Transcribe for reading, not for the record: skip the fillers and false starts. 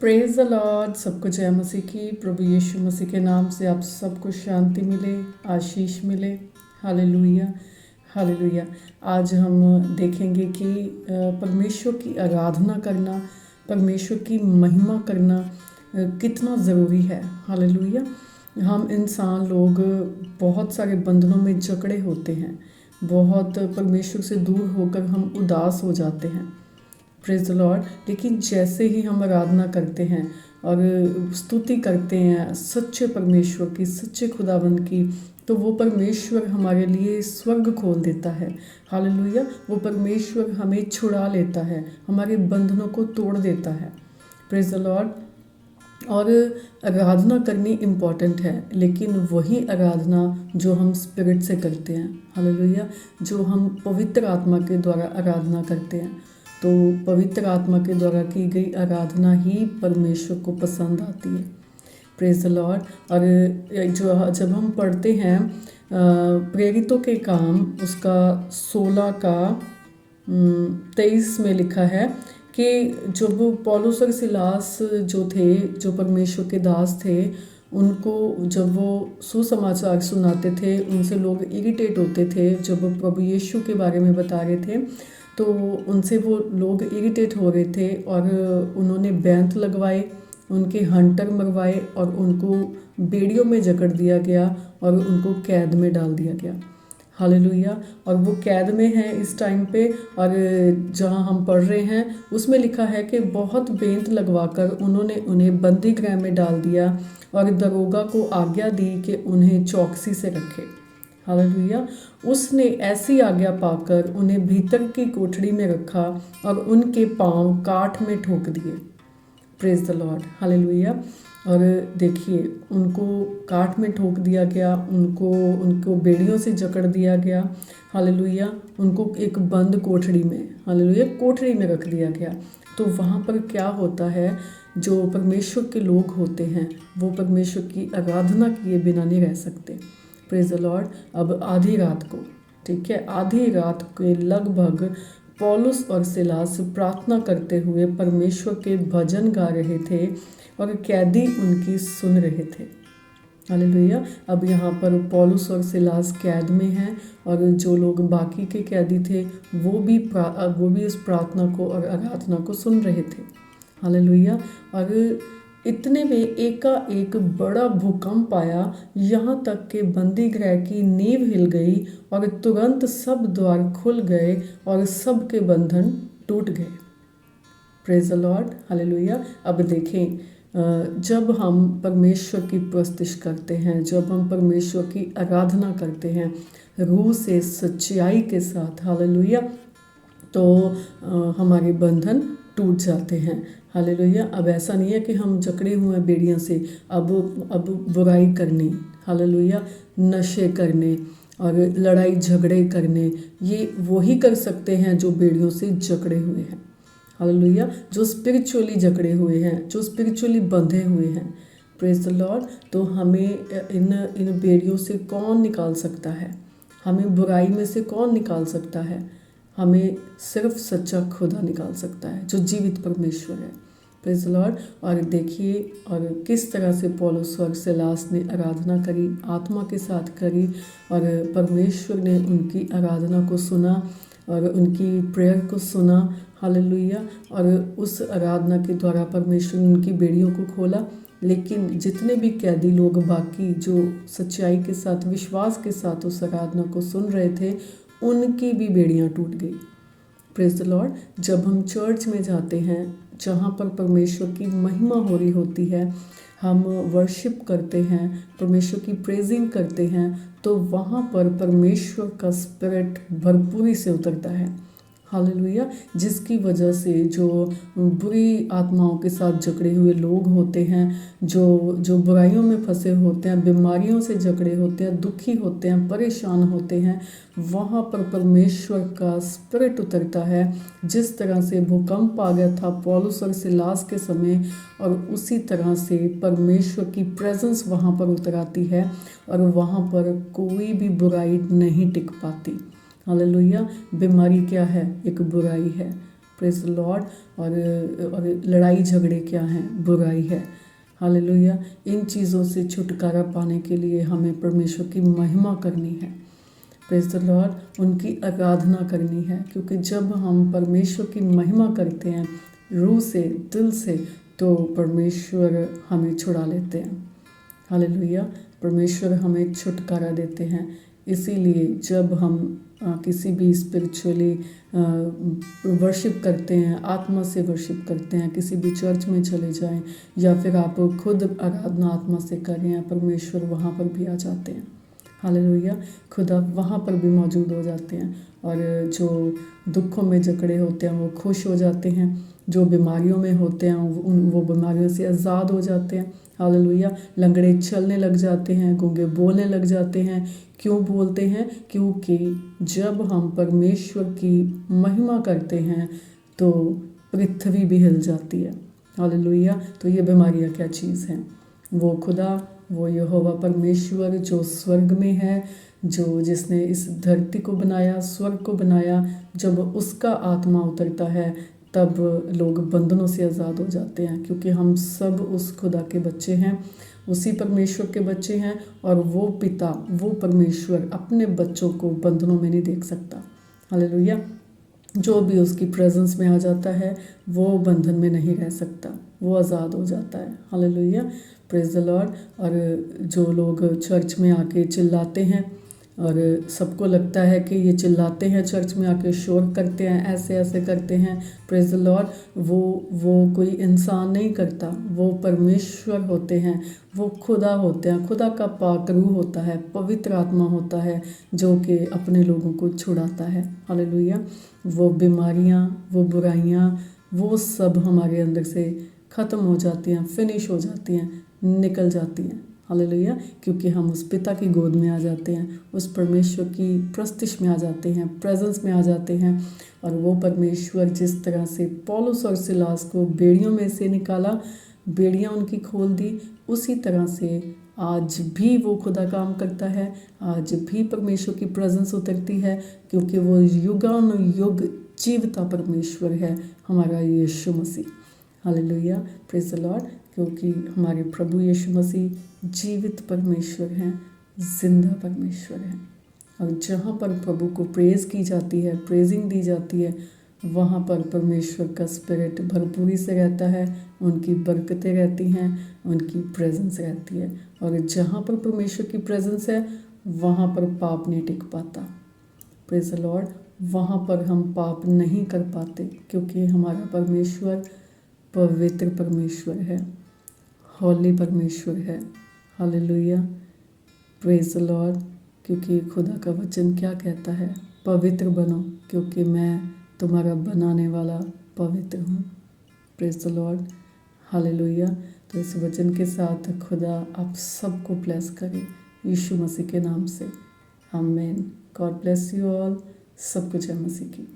Praise the Lord. सबको जय मसीह की। प्रभु यीशु मसीह के नाम से आप सबको शांति मिले, आशीष मिले। Hallelujah, hallelujah. आज हम देखेंगे कि परमेश्वर की आराधना करना, परमेश्वर की महिमा करना कितना ज़रूरी है। हालेलुया। हम इंसान लोग बहुत सारे बंधनों में जकड़े होते हैं, बहुत परमेश्वर से दूर होकर हम उदास हो जाते हैं। Praise the Lord. लेकिन जैसे ही हम आराधना करते हैं और स्तुति करते हैं सच्चे परमेश्वर की, सच्चे खुदावंद की, तो वो परमेश्वर हमारे लिए स्वर्ग खोल देता है। हालेलुया। वो परमेश्वर हमें छुड़ा लेता है, हमारे बंधनों को तोड़ देता है। Praise the Lord. और आराधना करनी इम्पॉर्टेंट है, लेकिन वही आराधना जो हम स्पिरिट से करते हैं। हालेलुया। जो हम पवित्र आत्मा के द्वारा आराधना करते हैं, तो पवित्र आत्मा के द्वारा की गई आराधना ही परमेश्वर को पसंद आती है। Praise the Lord. और जब हम पढ़ते हैं प्रेरितों के काम उसका 16 का 23 में लिखा है कि जब पौलुस और सिलास जो थे, जो परमेश्वर के दास थे, उनको जब वो सुसमाचार सुनाते थे, उनसे लोग इरिटेट होते थे। जब प्रभु यीशु के बारे में बता रहे थे तो उनसे वो लोग इरिटेट हो रहे थे और उन्होंने बैंत लगवाए, उनके हंटर मरवाए और उनको बेड़ियों में जकड़ दिया गया और उनको कैद में डाल दिया गया। हालेलुया। और वो कैद में हैं इस टाइम पे, और जहाँ हम पढ़ रहे हैं उसमें लिखा है कि बहुत बेंत लगवाकर उन्होंने उन्हें बंदी गृह में डाल दिया और दरोगा को आज्ञा दी कि उन्हें चौकसी से रखे। हालेलुया। उसने ऐसी आज्ञा पाकर उन्हें भीतर की कोठरी में रखा और उनके पांव काठ में ठोक दिए। Praise the Lord. हालेलुया। और देखिए, उनको काठ में ठोक दिया गया, उनको बेड़ियों से जकड़ दिया गया। हालेलुया। उनको एक बंद कोठरी में, हालेलुया, कोठरी में रख दिया गया। तो वहाँ पर क्या होता है, जो परमेश्वर के लोग होते हैं वो परमेश्वर की आराधना किए बिना नहीं रह सकते। Praise the Lord. अब आधी रात को, ठीक है, आधी रात के लगभग पौलुस और सिलास प्रार्थना करते हुए परमेश्वर के भजन गा रहे थे और कैदी उनकी सुन रहे थे। हालेलुया। अब यहाँ पर पौलुस और सिलास कैद में हैं और जो लोग बाकी के कैदी थे वो भी उस प्रार्थना को और आराधना को सुन रहे थे। हालेलुया। और इतने में एकाएक बड़ा भूकंप आया, यहाँ तक कि बंदी गृह की नींव हिल गई और तुरंत सब द्वार खुल गए और सब के बंधन टूट गए। Praise the Lord. हालेलुया। अब देखें, जब हम परमेश्वर की प्रस्तुति करते हैं, जब हम परमेश्वर की आराधना करते हैं रूह से, सच्चाई के साथ, हालेलुया, तो हमारे बंधन टूट जाते हैं। हालेलुया। अब ऐसा नहीं है कि हम जकड़े हुए हैं बेड़ियों से, अब बुराई करने, हालेलुया, नशे करने और लड़ाई झगड़े करने, ये वही कर सकते हैं जो बेड़ियों से जकड़े हुए हैं। हालेलुया। जो स्पिरिचुअली जकड़े हुए हैं, जो स्पिरिचुअली बंधे हुए हैं। Praise the Lord. तो हमें इन बेड़ियों से कौन निकाल सकता है? हमें बुराई में से कौन निकाल सकता है? हमें सिर्फ सच्चा खुदा निकाल सकता है, जो जीवित परमेश्वर है। Praise the Lord. और देखिए, और किस तरह से पौलुस और सिलास ने आराधना करी, आत्मा के साथ करी, और परमेश्वर ने उनकी आराधना को सुना और उनकी प्रेयर को सुना। हालेलुया। और उस आराधना के द्वारा परमेश्वर ने उनकी बेड़ियों को खोला। लेकिन जितने भी कैदी लोग बाकी जो सच्चाई के साथ, विश्वास के साथ उस आराधना को सुन रहे थे, उनकी भी बेड़ियां टूट गई। Praise the Lord. जब हम चर्च में जाते हैं जहाँ पर परमेश्वर की महिमा हो रही होती है, हम वर्शिप करते हैं, परमेश्वर की प्रेजिंग करते हैं, तो वहाँ पर परमेश्वर का स्पिरिट भरपूरी से उतरता है। हालेलुया। जिसकी वजह से जो बुरी आत्माओं के साथ जकड़े हुए लोग होते हैं, जो बुराइयों में फंसे होते हैं, बीमारियों से जकड़े होते हैं, दुखी होते हैं, परेशान होते हैं, वहाँ पर परमेश्वर का स्पिरिट उतरता है। जिस तरह से भूकंप आ गया था पौलुस और सिलास के समय, और उसी तरह से परमेश्वर की प्रेजेंस वहाँ पर उतर आती है और वहाँ पर कोई भी बुराई नहीं टिक पाती। हालेलुया। बीमारी क्या है? एक बुराई है। Praise the Lord. और लड़ाई झगड़े क्या हैं, बुराई है। हालेलुया। इन चीज़ों से छुटकारा पाने के लिए हमें परमेश्वर की महिमा करनी है, प्रेज द लॉर्ड, उनकी आराधना करनी है। क्योंकि जब हम परमेश्वर की महिमा करते हैं रूह से, दिल से, तो परमेश्वर हमें छुड़ा लेते हैं। हालेलुया। परमेश्वर हमें छुटकारा देते हैं। इसीलिए जब हम किसी भी स्पिरिचुअली वर्शिप करते हैं, आत्मा से वर्शिप करते हैं, किसी भी चर्च में चले जाएं या फिर आप खुद आराधना आत्मा से करें, परमेश्वर वहाँ पर भी आ जाते हैं। हालेलुया। खुदा वहाँ पर भी मौजूद हो जाते हैं। और जो दुखों में जकड़े होते हैं वो खुश हो जाते हैं, जो बीमारियों में होते हैं वो बीमारियों से आज़ाद हो जाते हैं। हालेलुया। लंगड़े चलने लग जाते हैं, गूंगे बोलने लग जाते हैं। क्यों बोलते हैं? क्योंकि जब हम परमेश्वर की महिमा करते हैं तो पृथ्वी भी हिल जाती है। हालेलुया। तो ये बीमारियाँ क्या चीज़ हैं? वो खुदा, वो यहोवा परमेश्वर जो स्वर्ग में है, जिसने इस धरती को बनाया, स्वर्ग को बनाया, जब उसका आत्मा उतरता है तब लोग बंधनों से आज़ाद हो जाते हैं। क्योंकि हम सब उस खुदा के बच्चे हैं, उसी परमेश्वर के बच्चे हैं। और वो पिता, वो परमेश्वर अपने बच्चों को बंधनों में नहीं देख सकता। हालेलुया। जो भी उसकी प्रेजेंस में आ जाता है वो बंधन में नहीं रह सकता, वो आज़ाद हो जाता है। हालेलुया। Praise the Lord. और जो लोग चर्च में आके चिल्लाते हैं और सबको लगता है कि ये चिल्लाते हैं, चर्च में आके शोर करते हैं, ऐसे ऐसे करते हैं, प्रेज द लॉर्ड, वो कोई इंसान नहीं करता, वो परमेश्वर होते हैं, वो खुदा होते हैं। खुदा का पाक रूह होता है, पवित्र आत्मा होता है जो कि अपने लोगों को छुड़ाता है। हालेलुया। वो बीमारियाँ, वो बुराइयाँ, वो सब हमारे अंदर से ख़त्म हो जाती हैं, फिनिश हो जाती हैं, निकल जाती हैं। हालेलुया। क्योंकि हम उस पिता की गोद में आ जाते हैं, उस परमेश्वर की प्रस्तिश में आ जाते हैं, प्रेजेंस में आ जाते हैं। और वो परमेश्वर जिस तरह से पौलुस और सिलास को बेड़ियों में से निकाला, बेड़ियाँ उनकी खोल दी, उसी तरह से आज भी वो खुदा काम करता है। आज भी परमेश्वर की प्रेजेंस उतरती है, क्योंकि वो युगानुयुग जीवता परमेश्वर है, हमारा यीशु मसीह। हालेलुया। Praise the Lord. क्योंकि हमारे प्रभु यीशु मसीह जीवित परमेश्वर हैं, जिंदा परमेश्वर हैं। और जहाँ पर प्रभु को प्रेज़ की जाती है, प्रेजिंग दी जाती है, वहाँ पर परमेश्वर का स्पिरिट भरपूरी से रहता है, उनकी बरकतें रहती हैं, उनकी प्रेजेंस रहती है। और जहाँ पर परमेश्वर की प्रेजेंस है वहाँ पर पाप नहीं टिक पाता। Praise the Lord. वहाँ पर हम पाप नहीं कर पाते, क्योंकि हमारा परमेश्वर पवित्र परमेश्वर है, होली परमेश्वर है। हालेलुया। Praise the Lord. क्योंकि खुदा का वचन क्या कहता है? पवित्र बनो, क्योंकि मैं तुम्हारा बनाने वाला पवित्र हूँ। Praise the Lord. हालेलुया। तो इस वचन के साथ खुदा आप सबको ब्लेस करे यीशु मसीह के नाम से। आमीन। God bless you all. सब कुछ है मसीह की।